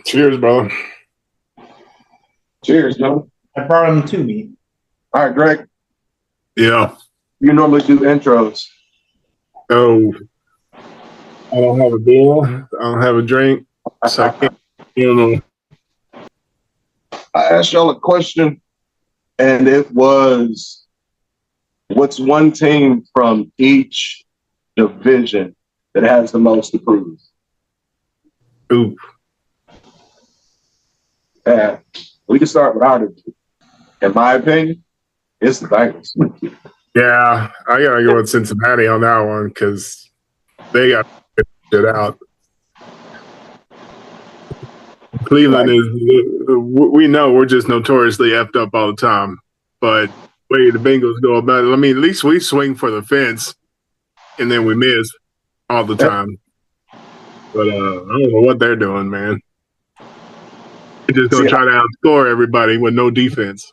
Cheers, brother. Cheers, man. I brought him to me. All right, Greg, Yeah. you normally do intros. Oh, I don't have a beer. I don't have a drink. So I can't, I asked y'all a question, and it was, what's one team from each division that has the most to prove? Ooh. And we can start with our division. In my opinion, it's the Bengals. Yeah, I gotta go with Cincinnati on that one because they got it out. Cleveland is, we know we're just notoriously effed up all the time. But the way the Bengals go about it, I mean, at least we swing for the fence and then we miss all the time. But I don't know what they're doing, man. They're just going to try to outscore everybody with no defense.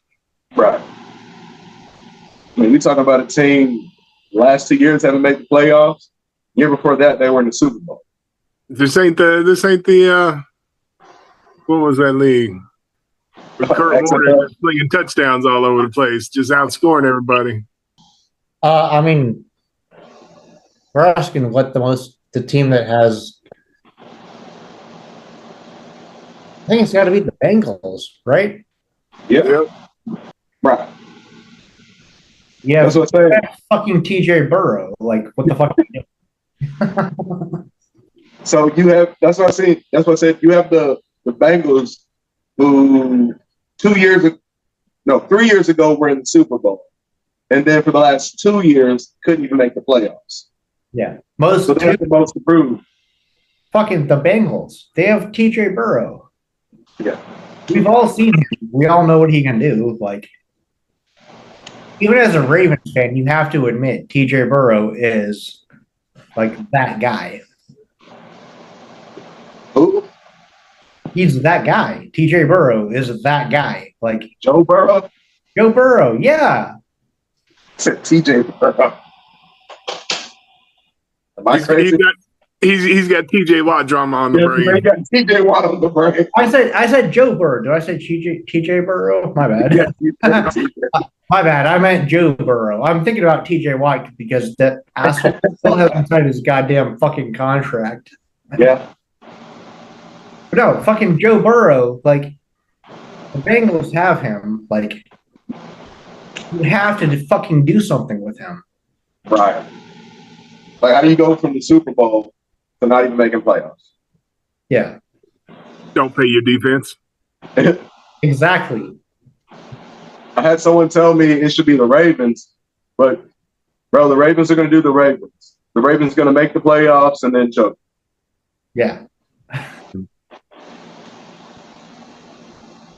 Right. I mean, we talking about a team last 2 years haven't made the playoffs. Year before that, they were in the Super Bowl. This ain't the what was that league? With Kurt Warner just slinging touchdowns all over the place, just outscoring everybody. I mean, we're asking what the team that has. I think it's got to be the Bengals, right? Yep. Right. Yeah, that's what I'm saying. Fucking TJ Burrow. Like, what the fuck? So you have. That's what I said. That's what I said. You have the Bengals, who 3 years ago were in the Super Bowl, and then for the last 2 years couldn't even make the playoffs. Yeah, so they have the most to prove. Fucking the Bengals. They have TJ Burrow. Yeah, we've all seen him. We all know what he can do. Like, even as a Ravens fan, you have to admit TJ Burrow is like that guy. Who? He's that guy. TJ Burrow is that guy. Like Joe Burrow? Joe Burrow, yeah. TJ Burrow. Am I crazy? He's got TJ Watt drama on the brain. He got TJ Watt on the brain. I said Joe Burrow. Did I say TJ Burrow? My bad. Yeah, my bad. I meant Joe Burrow. I'm thinking about TJ Watt because that asshole still hasn't signed his goddamn fucking contract. Yeah. But no, fucking Joe Burrow, like, the Bengals have him, like, you have to fucking do something with him. Right. Like, how do you go from the Super Bowl to not even making playoffs? Yeah. Don't pay your defense. Exactly. I had someone tell me it should be the Ravens, but, bro, the Ravens are going to do the Ravens. The Ravens are going to make the playoffs and then choke. Yeah.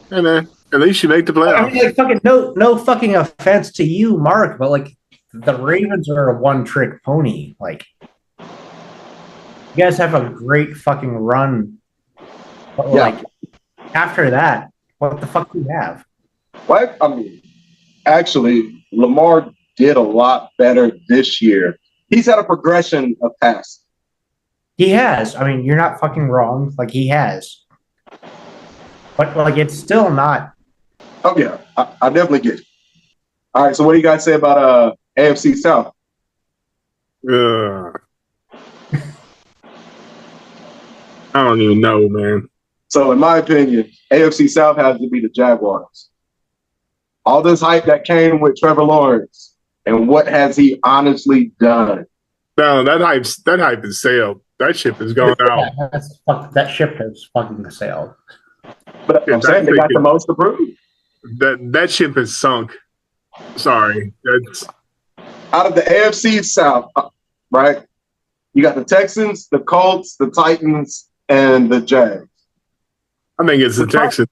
Hey, man, at least you make the playoffs. I mean, like, fucking no fucking offense to you, Mark, but like the Ravens are a one-trick pony. Like, you guys have a great fucking run, but like after that, what the fuck do you have? What? I mean, actually, Lamar did a lot better this year. He's had a progression of passing. He has. I mean, you're not fucking wrong. Like, he has. But, like, it's still not. Oh, yeah. I definitely get it. All right, so what do you guys say about AFC South? I don't even know, man. So, in my opinion, AFC South has to be the Jaguars. All this hype that came with Trevor Lawrence, and what has he honestly done? No, that hype is sailed. That ship is going out. That ship has fucking sailed. But I'm saying they got the most to prove. That ship is sunk. Sorry. That's out of the AFC South, right? You got the Texans, the Colts, the Titans, and the Jags. I think it's the Texans.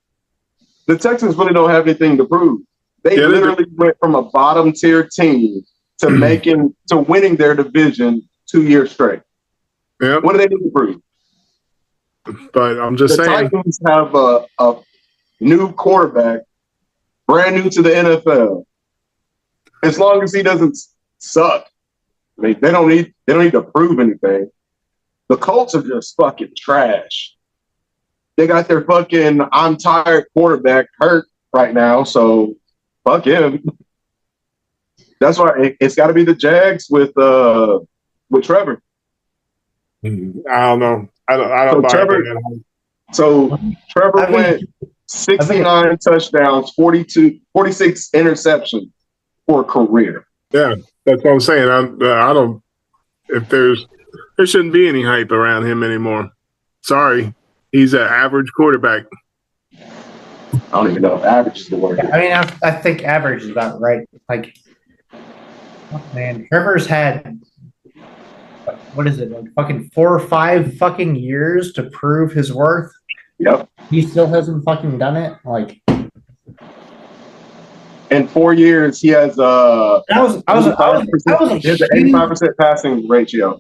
The Texans really don't have anything to prove. They literally went from a bottom tier team to winning their division 2 years straight. Yep. What do they need to prove? But I'm just saying. The Titans have a new quarterback, brand new to the NFL. As long as he doesn't suck, I mean, they don't need to prove anything. The Colts are just fucking trash. they got their fucking I'm tired quarterback hurt right now, so fuck him. That's why it's got to be the Jags with Trevor. I don't know. I don't buy it. So Trevor went 69 touchdowns, 46 interceptions for a career. Yeah, that's what I'm saying. I don't. If there shouldn't be any hype around him anymore. Sorry, he's an average quarterback. I don't even know if average is the word. I mean, I think average is about right. Like, oh, man, Trevor's had what is it, like fucking 4 or 5 fucking years to prove his worth. Yep. He still hasn't fucking done it. Like, in 4 years, he has I was a 85% passing ratio.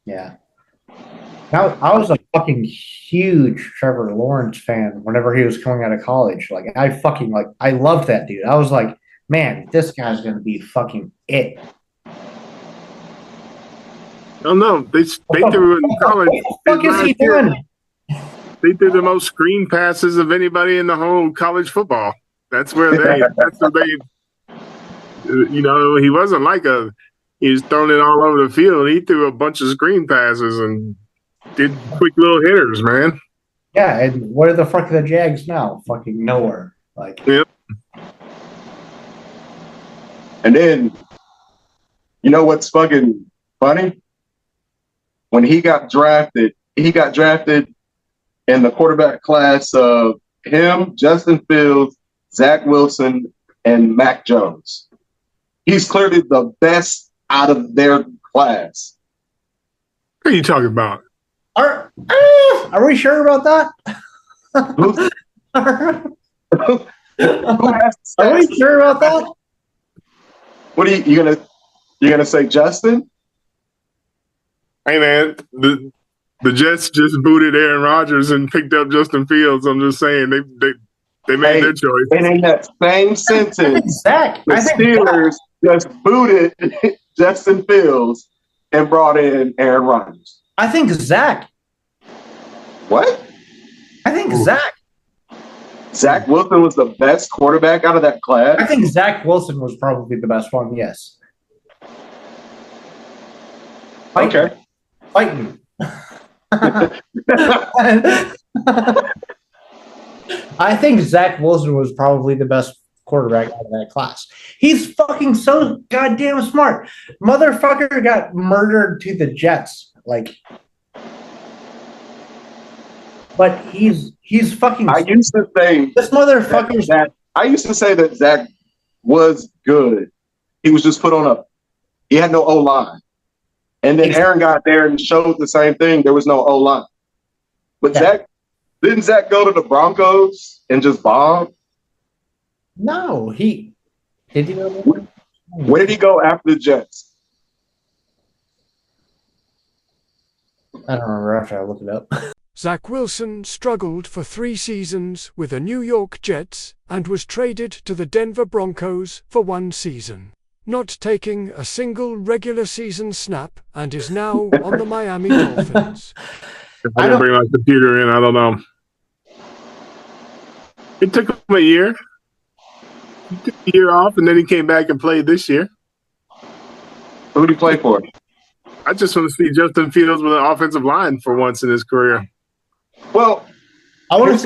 Yeah. I was a fucking huge Trevor Lawrence fan whenever he was coming out of college. Like, I loved that dude. I was like, man, this guy's gonna be fucking it. Oh no, they threw in college. What the fuck is he doing? They threw the most screen passes of anybody in the whole college football. That's where they. You know, he wasn't like he was throwing it all over the field. He threw a bunch of screen passes and did quick little hitters, man. Yeah, and where the fuck are the Jags now? Fucking nowhere. Like, yep. And then, you know what's fucking funny? When he got drafted in the quarterback class of him, Justin Fields, Zach Wilson, and Mac Jones. He's clearly the best out of their class. What are you talking about? Are we sure about that? Are we sure about that? What are you gonna say, Justin? Hey man, the Jets just booted Aaron Rodgers and picked up Justin Fields. I'm just saying they made their choice. And in that same sentence, Zach, the Steelers just booted Justin Fields and brought in Aaron Rodgers. I think Zach. What? I think Zach. Zach Wilson was the best quarterback out of that class. I think Zach Wilson was probably the best one. Yes. Okay. Fighting. I think Zach Wilson was probably the best quarterback out of that class. He's fucking so goddamn smart. Motherfucker got murdered to the Jets. Like, but he's fucking. I used to say this motherfucker's. I used to say that Zach was good. He was just put on he had no O-line. And then Aaron got there and showed the same thing. There was no O-line. But yeah. Didn't Zach go to the Broncos and just bomb? No, did he go there? Where did he go after the Jets? I don't remember. After I look it up. Zach Wilson struggled for 3 seasons with the New York Jets and was traded to the Denver Broncos for 1 season, not taking a single regular season snap, and is now on the Miami Dolphins. If I didn't bring my computer in, I don't know. It took him a year. He took a year off, and then he came back and played this year. Who did he play for? I just want to see Justin Fields with an offensive line for once in his career. Well, I want to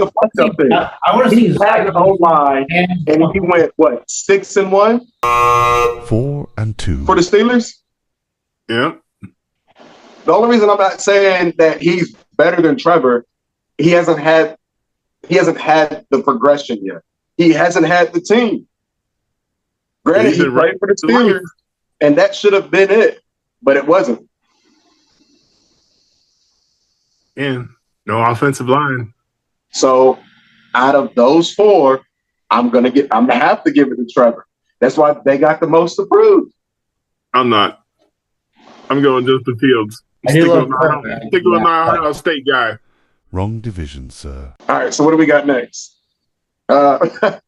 see Zach O-line, and he went 6-1, 4-2 for the Steelers. Yeah. The only reason I'm not saying that he's better than Trevor, he hasn't had the progression yet. He hasn't had the team. Granted, he played for the Steelers, and that should have been it, but it wasn't. And no offensive line. So, out of those 4, I'm gonna have to give it to Trevor. That's why they got the most approved. I'm not. I'm going Justin Fields. Stick with my Ohio State guy. Wrong division, sir. All right, so what do we got next? AFC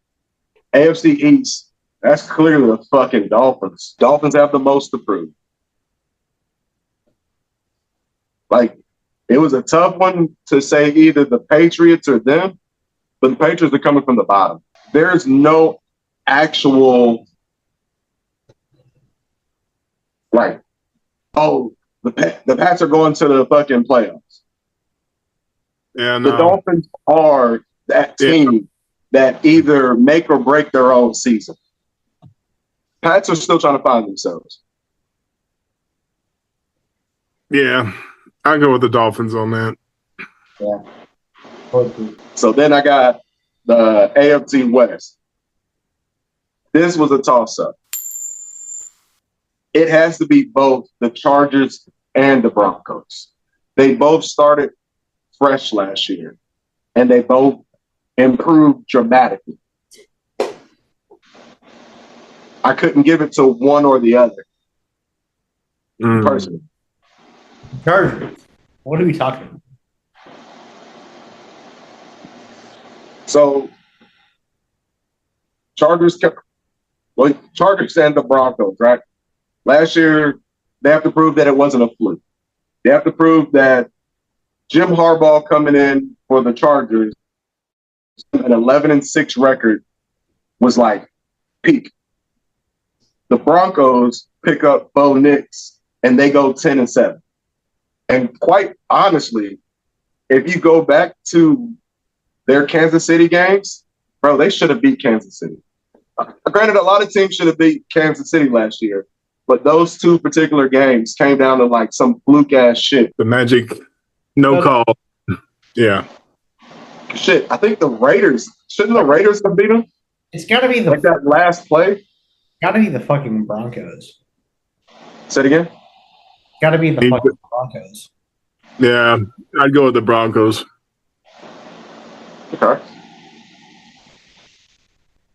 East. That's clearly the fucking Dolphins. Dolphins have the most approved. Like, It was a tough one to say either the Patriots or them, but the Patriots are coming from the bottom. There's no actual, like, oh, the Pats are going to the fucking playoffs. Yeah, The no. Dolphins are that team that either make or break their own season. Pats are still trying to find themselves. Yeah, I go with the Dolphins on that. Yeah. So then I got the AFC West. This was a toss-up. It has to be both the Chargers and the Broncos. They both started fresh last year, and they both improved dramatically. I couldn't give it to one or the other, personally. Chargers. What are we talking about? So, Chargers and the Broncos, right? Last year, they have to prove that it wasn't a fluke. They have to prove that Jim Harbaugh coming in for the Chargers, an 11-6 record, was like peak. The Broncos pick up Bo Nix and they go 10-7. And quite honestly, if you go back to their Kansas City games, bro, they should have beat Kansas City. Granted, a lot of teams should have beat Kansas City last year, but those two particular games came down to like some fluke ass shit. The Magic no call. Yeah. Shit, I think the Raiders, shouldn't the Raiders have beat them? It's got to be Like that last play? Got to be the fucking Broncos. Say it again? Got to be the fucking Broncos. Yeah, I'd go with the Broncos. Okay.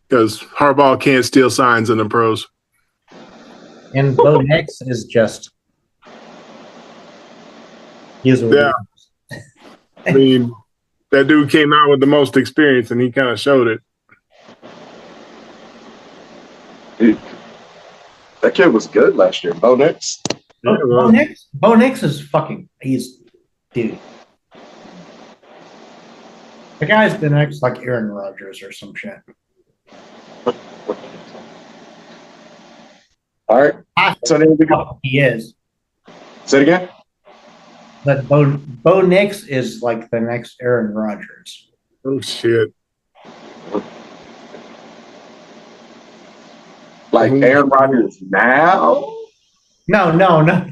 Because Harbaugh can't steal signs in the pros. And Bo Nix is just. He's Yeah. I mean, that dude came out with the most experience, and he kind of showed it. Dude, that kid was good last year. Bo Nix. Yeah, well, Bo Nix is fucking. He's. Dude. The guy's the next, like, Aaron Rodgers or some shit. All right. So then we go. He is. Say it again? But Bo Nix is like the next Aaron Rodgers. oh, shit. Like Aaron Rodgers now? No. No, no.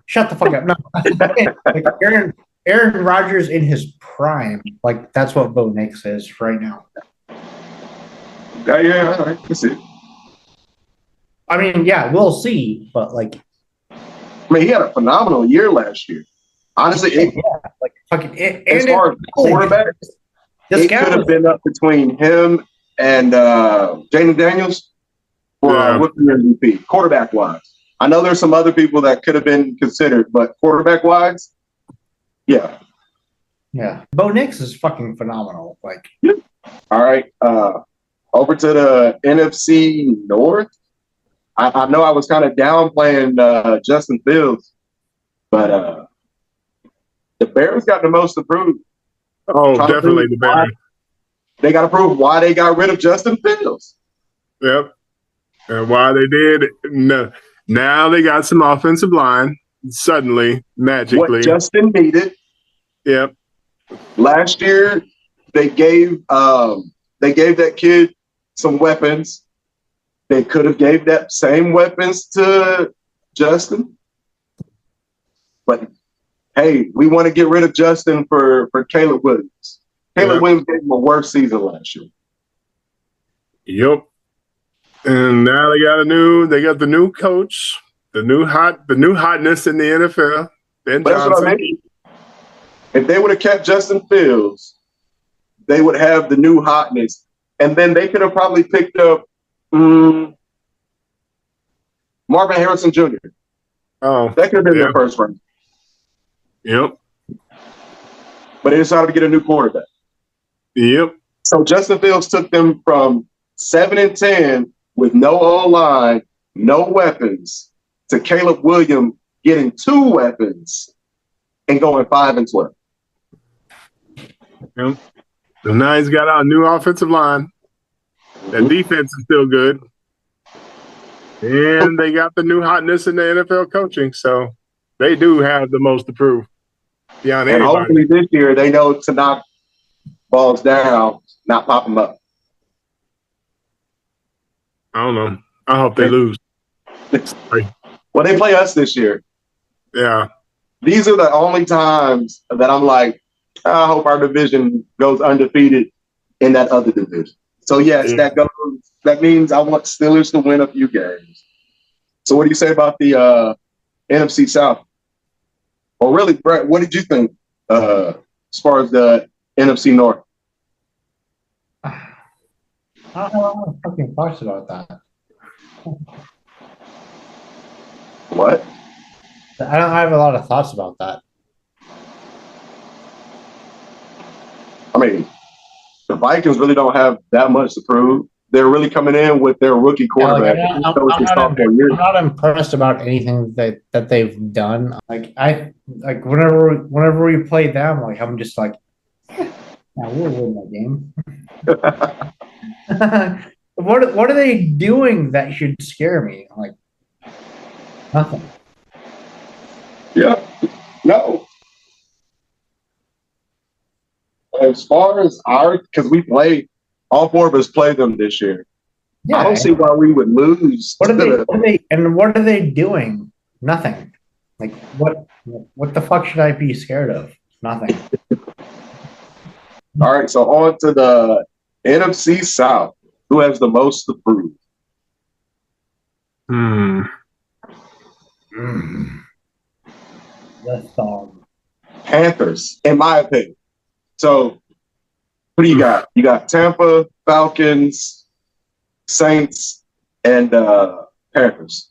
Shut the fuck up. No. Like Aaron Rodgers in his prime. Like, that's what Bo Nix is right now. Yeah, all right. Let's see. I mean, yeah, we'll see. But, like. I mean, he had a phenomenal year last year. Honestly, like fucking. as far as quarterback, it could have been up between him and Jaden Daniels for with the MVP, quarterback-wise. I know there's some other people that could have been considered, but quarterback-wise, yeah. Yeah. Bo Nix is fucking phenomenal. Like. All right. Over to the NFC North. I know I was kind of downplaying Justin Fields, but the Bears got the most to prove. Oh, definitely the Bears. They got to prove why they got rid of Justin Fields. Yep. And why they did. No. Now they got some offensive line. Suddenly, magically. What Justin needed. Yep. Last year, they gave that kid some weapons. They could have gave that same weapons to Justin. But, hey, we want to get rid of Justin for Caleb Williams. Caleb Williams gave him a worse season last year. Yep. And now they got the new coach, the new hotness in the NFL, Ben Johnson. That's what I mean. If they would have kept Justin Fields, they would have the new hotness. And then they could have probably picked up Marvin Harrison Jr. Oh, that could have been their first round. Yep. But they decided to get a new quarterback. Yep. So Justin Fields took them from 7-10 with no O-line, no weapons, to Caleb Williams getting 2 weapons and going 5-12. Yep. So now he's got a new offensive line. That defense is still good. And they got the new hotness in the NFL coaching. So they do have the most to prove. Beyond And anybody. hopefully this year they know to knock balls down, not pop them up. I don't know. I hope they lose. Sorry. Well, they play us this year. Yeah. These are the only times that I'm like, I hope our division goes undefeated in that other division. So yes, that means I want Steelers to win a few games. So what do you say about the NFC South? Or really, Brett, what did you think as far as the NFC North? I don't have a lot of fucking thoughts about that. What? I don't have a lot of thoughts about that. I mean, the Vikings really don't have that much to prove. They're really coming in with their rookie quarterback. I'm not impressed about anything that they've done. Whenever we play them, like I'm just like, yeah, we'll win that game. What are they doing that should scare me? Like nothing. Yeah. No. As far as because all 4 of us played them this year. Yeah, I don't see why we would lose. What are they doing? Nothing. Like what the fuck should I be scared of? Nothing. All right, so on to the NFC South. Who has the most to prove? The Panthers, in my opinion. So, what do you got? You got Tampa, Falcons, Saints, and Panthers.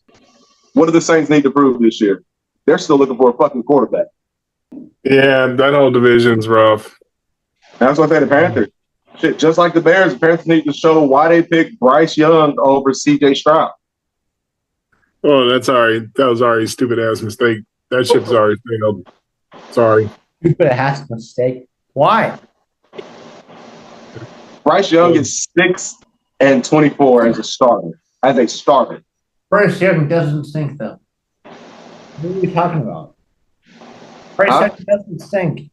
What do the Saints need to prove this year? They're still looking for a fucking quarterback. Yeah, that whole division's rough. That's what I say, the Panthers. Shit, just like the Bears, the Panthers need to show why they picked Bryce Young over CJ Stroud. Oh, that was already a stupid ass mistake. That ship's already failed. Sorry. Stupid ass mistake. Why? Bryce Young is 6-24 as a starter. Bryce Young doesn't stink though. What are you talking about? Bryce Young doesn't stink.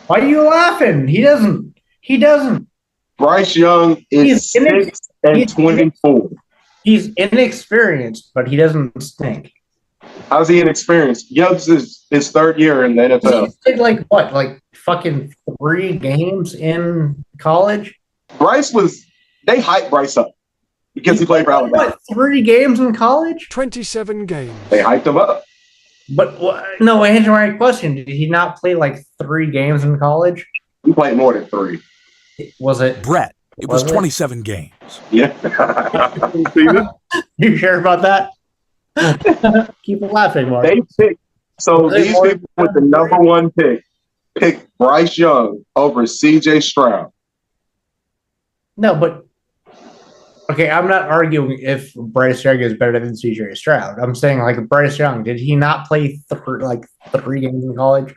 Why are you laughing? He doesn't. Bryce Young is 6-24. He's inexperienced, but he doesn't stink. How's he inexperienced? Young's his 3rd year in the NFL. He did like fucking 3 games in college? They hyped Bryce up because he played for Alabama. What, 3 games in college? 27 games. They hyped him up. But no, answer my question. Did he not play like 3 games in college? He played more than 3. Was it Brett? It was 27 games. Yeah. You sure about that? Keep laughing, Mark. These people with the number 1 picked Bryce Young over CJ Stroud. No, but okay, I'm not arguing if Bryce Young is better than CJ Stroud. I'm saying like Bryce Young, did he not play 3 games in college?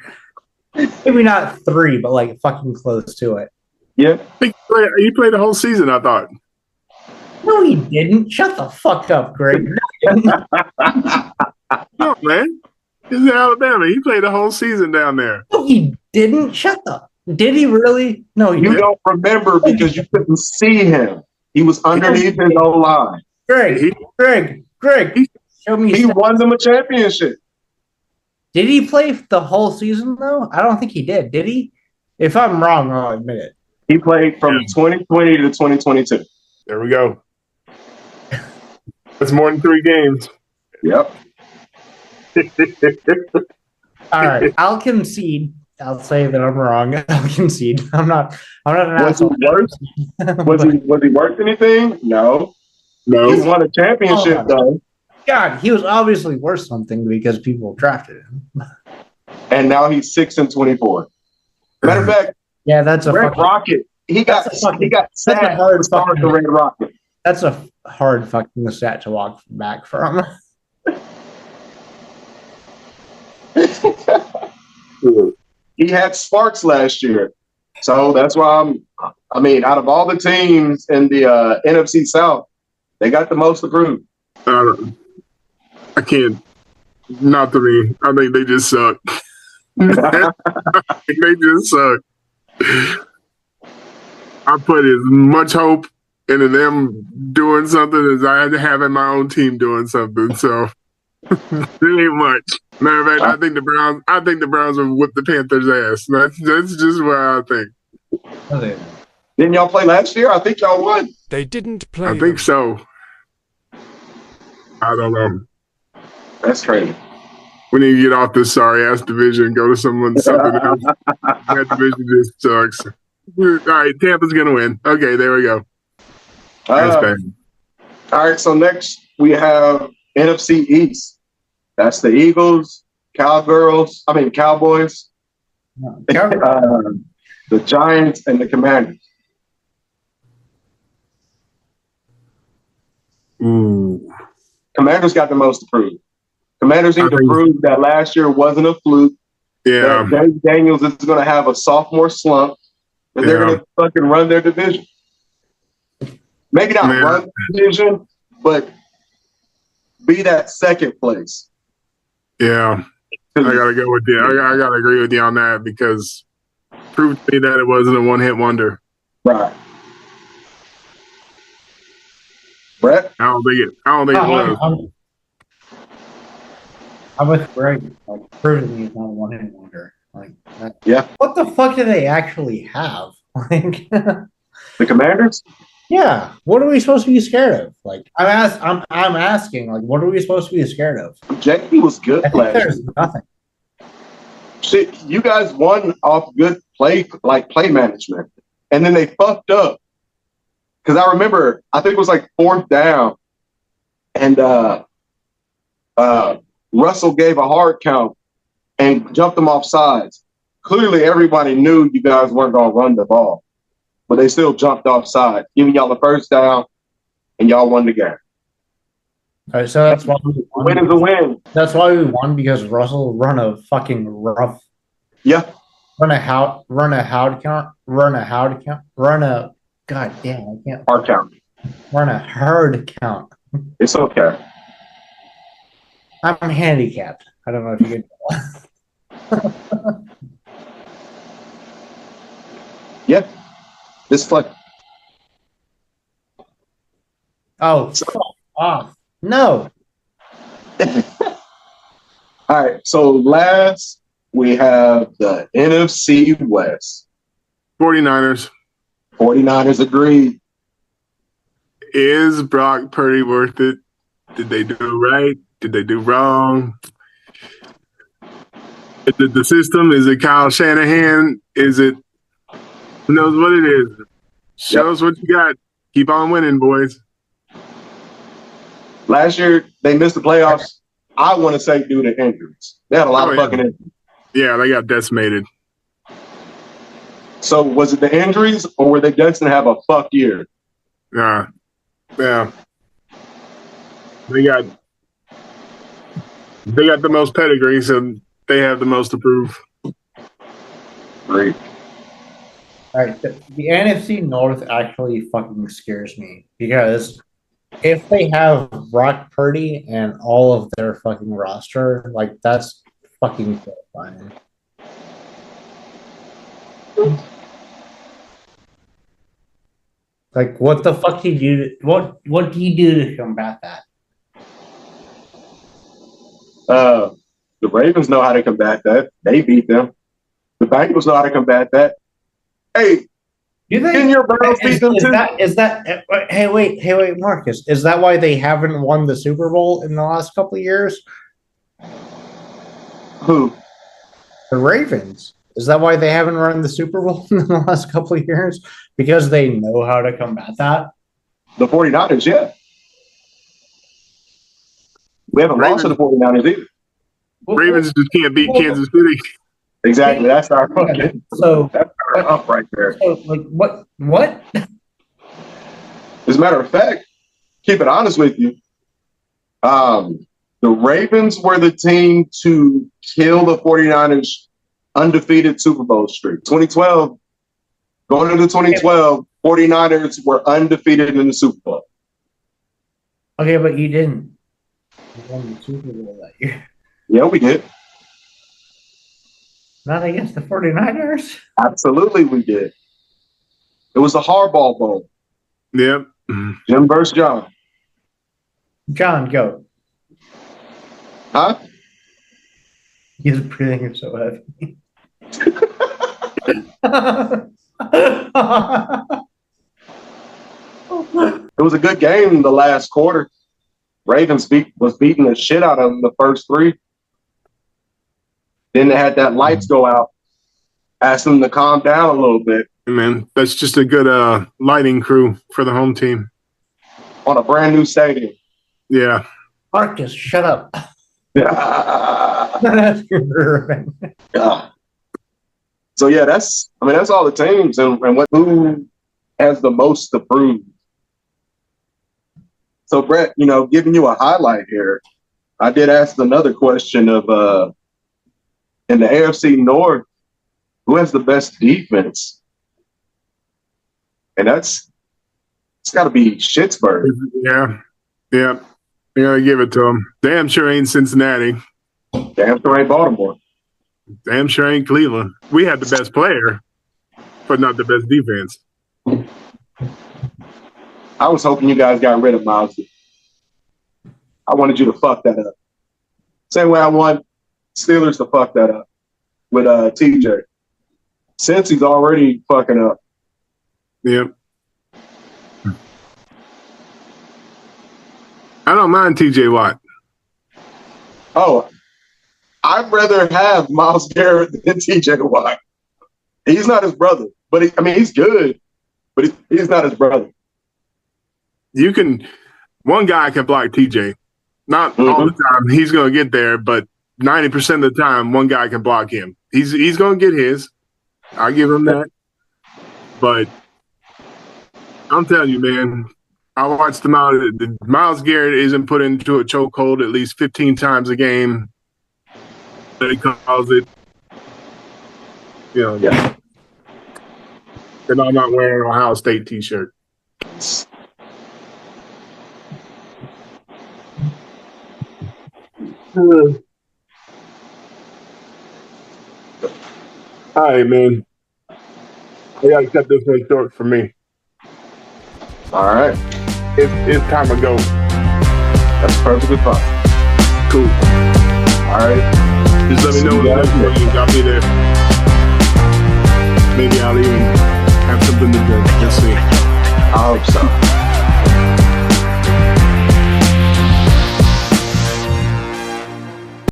Maybe not 3, but like fucking close to it. Yeah. He played the whole season, I thought. No, he didn't. Shut the fuck up, Greg. No, man. He's in Alabama. He played the whole season down there. No, he didn't. Shut up. Did he really? No, he You didn't. don't remember because you couldn't see him. He was underneath his own line. Greg, show me. He won them a championship. Did he play the whole season though? I don't think he did. Did he? If I'm wrong, I'll admit it. He played from 2020 to 2022. There we go. That's more than 3 games. Yep. All right, I'll concede. I'll say that I'm wrong. I'll concede. I'm not an Was he asshole. worth? Was he worth anything? No. He won a championship though. God, he was obviously worth something because people drafted him. And now he's 6-24. Matter of fact, Yeah, that's a Red fucking, Rocket. He got that's a fucking- sacked that's a hard to start fucking- the Red Rocket. That's a hard fucking stat to walk back from. He had sparks last year. So that's why out of all the teams in the NFC South, they got the most approved. I can't. Not to me. I think they just suck. They just suck. I put as much hope into them doing something as I had to have in my own team doing something. So there ain't much. Matter of fact, I think the Browns will whip the Panthers' ass. That's just what I think. Didn't y'all play last year? I think y'all won. They didn't play. I think so. I don't know. That's crazy. We need to get off this sorry ass division and go to something else. That division just sucks. All right, Tampa's gonna win. Okay, there we go. That's bad. All right, so next we have NFC East. That's the Eagles, Cowboys, the Giants, and the Commanders. Ooh. Commanders got the most approved. Commanders need to prove that last year wasn't a fluke. Yeah. That Dave Daniels is going to have a sophomore slump, and they're going to fucking run their division. Maybe not run the division, but be that second place. Yeah. I gotta go with you. I gotta agree with you on that because prove to me that it wasn't a one-hit wonder. Right. Brett? I don't think it was. I'm with Greg. Like, proving he's not a one-hit wonder. Like, yeah. What the fuck do they actually have? Like, the Commanders? Yeah. What are we supposed to be scared of? Like, I'm asking. Like, what are we supposed to be scared of? JP was good last year. There's nothing. Shit, you guys won off good play management, and then they fucked up. Because I remember, I think it was like 4th down, and Russell gave a hard count and jumped them off sides. Clearly, everybody knew you guys weren't going to run the ball, but they still jumped off side, giving y'all the first down, and y'all won the game. All right, so that's why we won. Win is a win. That's why we won, because Russell run a fucking rough. Yeah. Run a hard count. God damn, I can't. Hard count. Run a hard count. It's okay. I'm handicapped. I don't know if you can. Yeah. This fuck. Oh, fuck off. No. All right. So last we have the NFC West. 49ers. 49ers agreed. Is Brock Purdy worth it? Did they do right? Did they do wrong? Is it the system? Is it Kyle Shanahan? Is it who knows what it is? Show us what you got. Keep on winning, boys. Last year they missed the playoffs. I want to say due to injuries. They had a lot of fucking injuries. Yeah, they got decimated. So was it the injuries, or were they destined to have a fuck year? Yeah. They got the most pedigree, so they have the most to prove. Great. All right, the NFC North actually fucking scares me, because if they have Brock Purdy and all of their fucking roster, like, that's fucking terrifying. Like, what the fuck do you do? What do you do to combat that? The Ravens know how to combat that. They beat them. The Bengals know how to combat that. Hey, didn't your Browns beat them too? Hey, wait, Marcus. Is that why they haven't won the Super Bowl in the last couple of years? Who? The Ravens. Is that why they haven't run the Super Bowl in the last couple of years? Because they know how to combat that? The 49ers, yeah. We haven't lost to the 49ers either. Ravens just can't beat Kansas City. Exactly. That's our fucking. So that's our up right there. So, like, what? As a matter of fact, keep it honest with you, the Ravens were the team to kill the 49ers undefeated Super Bowl streak. 2012, going into 2012, 49ers were undefeated in the Super Bowl. Okay, but you didn't. You won the Super Bowl that year. Yeah, we did. Not against the 49ers? Absolutely, we did. It was the Harbaugh Bowl. Yep. Jim versus John. John, go. Huh? He's breathing so heavy. It was a good game in the last quarter. Ravens was beating the shit out of them the first three. Then they had that lights go out. Asked them to calm down a little bit. Hey, man, that's just a good lighting crew for the home team. On a brand new stadium. Yeah. Marcus, shut up. Yeah. That's irrelevant. Yeah. So yeah, that's all the teams and who has the most to prove. So Brett, giving you a highlight here, I did ask another question of in the AFC North, who has the best defense? And it's got to be Schittsburg. Yeah. Yeah. You gotta give it to them. Damn sure ain't Cincinnati. Damn sure ain't Baltimore. Damn sure ain't Cleveland. We had the best player, but not the best defense. I was hoping you guys got rid of Miles. I wanted you to fuck that up. Same way I want Steelers to fuck that up with TJ. Since he's already fucking up. Yep. I don't mind TJ Watt. Oh, I'd rather have Myles Garrett than TJ Watt. He's not his brother, but he's good, but he's not his brother. One guy can block TJ. Not all the time. He's going to get there, but 90% of the time, one guy can block him. He's going to get his. I'll give him that. But I'm telling you, man, I watched Myles Garrett isn't put into a chokehold at least 15 times a game. He calls it. Yeah. And I'm not wearing an Ohio State t-shirt. All right, man. I gotta cut this one short for me. All right. It's time to go. That's perfectly fine. Cool. All right. Just let me know what I'll be there. Maybe I'll even have something to do. Let's see. I hope so.